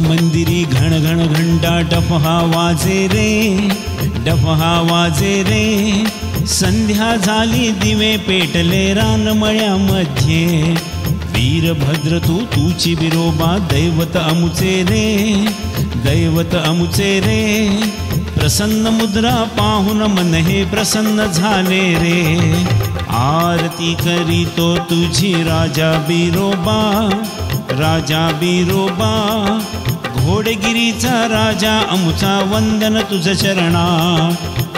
मंदिरी घण घण घंटा डफहा वाजे रे, डफहा वाजे रे। संध्या झाली दिवे पेटले रानमळ्यामध्ये, वीरभद्र तूची बिरोबा दैवत अमुचे रे, दैवत अमुचे रे। प्रसन्न मुद्रा पाहून मन हे प्रसन्न झाले रे, आरती करीतो तुझी राजा बिरोबा, राजा बिरोबा। घोडगिरीचा राजा अमुचा वंदन तुझ चरणा,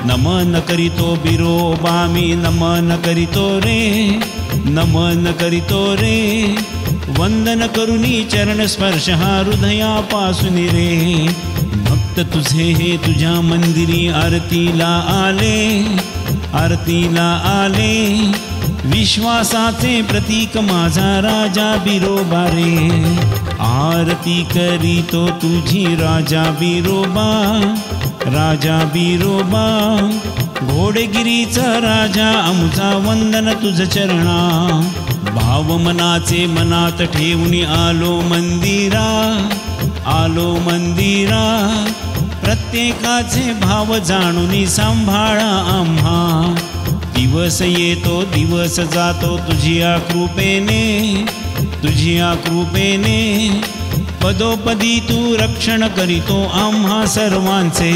नमन करीतो बिरोबा मी नमन करीतो रे, नमन करीतो रे। वंदन करुनी चरण स्पर्श हा हृदयापासून रे, भक्त तुझे हे तुझ्या मंदिरी आरतीला आले, आरतीला आले। विश्वासाचे प्रतीक माझा राजा बिरोबा रे, आरती करीतो तुझी राजा बिरोबा, राजा बिरोबा। घोडगिरीचा राजा अमुचा वंदन तुझ चरणा, भाव मनाचे मनात ठेवून आलो मंदिरा, आलो मंदिरा। प्रत्येकाचे भाव जाणून सांभाळा आम्हा, दिवस येतो दिवस जातो तुझ्या कृपेने, तुझ्या कृपेने। पदोपदी तू रक्षण करीतो आम्हा सर्वांचे,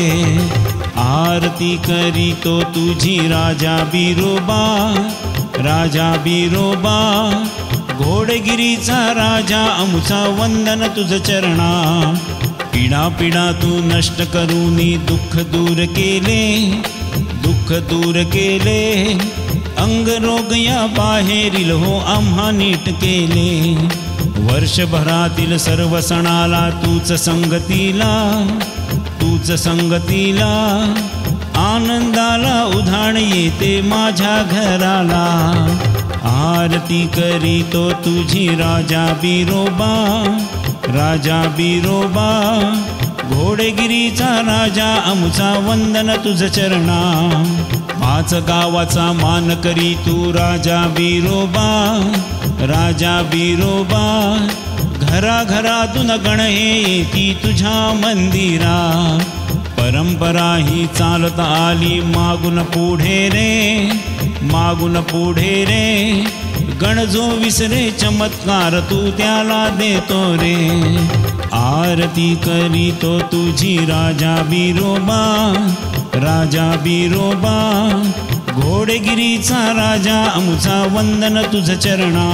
आरती करीतो तुझी राजा बिरोबा, राजा बिरोबा। घोडगिरीचा राजा अमुचा वंदन तुझ चरणा, पीडा पीडा तू नष्ट करूनी दुःख दूर केले, दुःख दूर केले। अंग रोग या बाहेरील हो आम्हा नीट केले, वर्षभरातील सर्व सणाला तूच संगतीला, तूच संगतीला। आनंदाला उधाण येते माझ्या घराला, आरती करीतो तुझी राजा बिरोबा, राजा बिरोबा। घोडगिरीचा राजा अमुचा वंदन तुझ चरणा, पाच गावाचा मान करी तू राजा बिरोबा, राजा बिरोबा। घराघरातून गण येती तुझ्या मंदिरा, परंपरा ही चालत आली मागून पुढे रे, मागून पुढे रे। गण जो विसरे चमत्कार तू त्याला देतो रे, आरती करीतो तुझी राजा बिरोबा, राजा बिरोबा। घोडगिरीचा राजा अमुचा वंदन तुझ चरणा,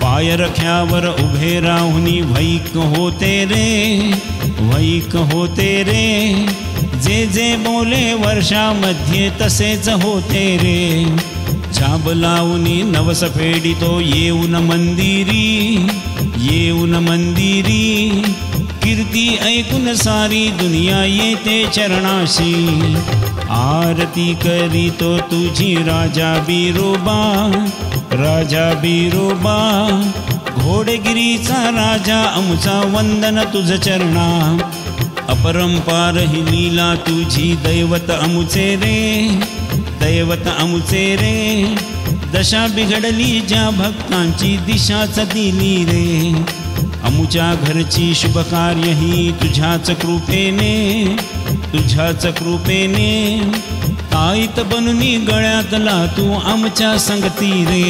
पाय रख्यावर उभे राहुनी वैक होते रे, वैक होते रे। जे जे बोले वर्षामध्ये तसेच होते रे, झाब लावूनी नवस फेडितो येऊन मंदिरी, येऊन मंदिरी। कीर्ती ऐकून सारी दुनिया येते चरणाशी, आरती करीतो तुझी राजा बिरोबा, राजा बिरोबा। घोडगिरीचा राजा अमुचा वंदन तुझ चरणा, अपरंपार ही लीला तुझी दैवत अमुचे रे, दैवत अमुचे रे। दशा बिघडली ज्या भक्तांची दिशाच दिली रे, अमुच्या घरची शुभ कार्य ही तुझ्याच कृपेने, तुझ्याच कृपेने। ताईत बनुनी गळ्यातला तू आमच्या संगती रे,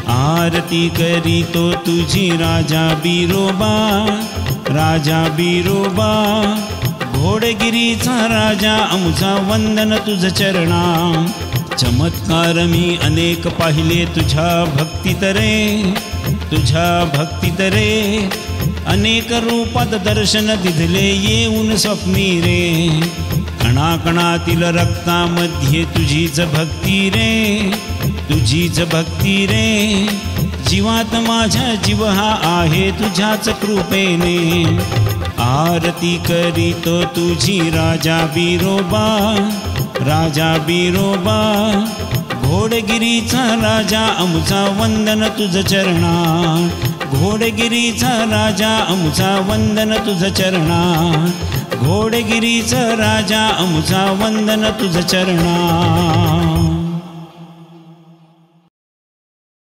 आरती करीतो तुझी राजा बिरोबा, राजा बिरोबा। घोडगिरीचा राजा अमुचा वंदन तुझ चरणा, चमत्कार मी अनेक पाहिले तुझ्या भक्तीत रे, तुझ्या भक्तीत रे। अनेक रूपात दर्शन दिधले येऊन स्वप्नी रे, कणाकणातील रक्तामध्ये तुझीच भक्ती रे, तुझीच भक्ती रे। जीवात माझ्या जीव हा आहे तुझ्याच कृपेने, आरती करीतो तुझी राजा बिरोबा, राजा बिरोबा। घोडगिरीचा राजा अमुचा वंदन तुझ चरणा, घोडगिरीचा राजा अमुचा वंदन तुझ चरणा। घोडगिरीचा राजा अमुचा वंदन तुझ चरणा।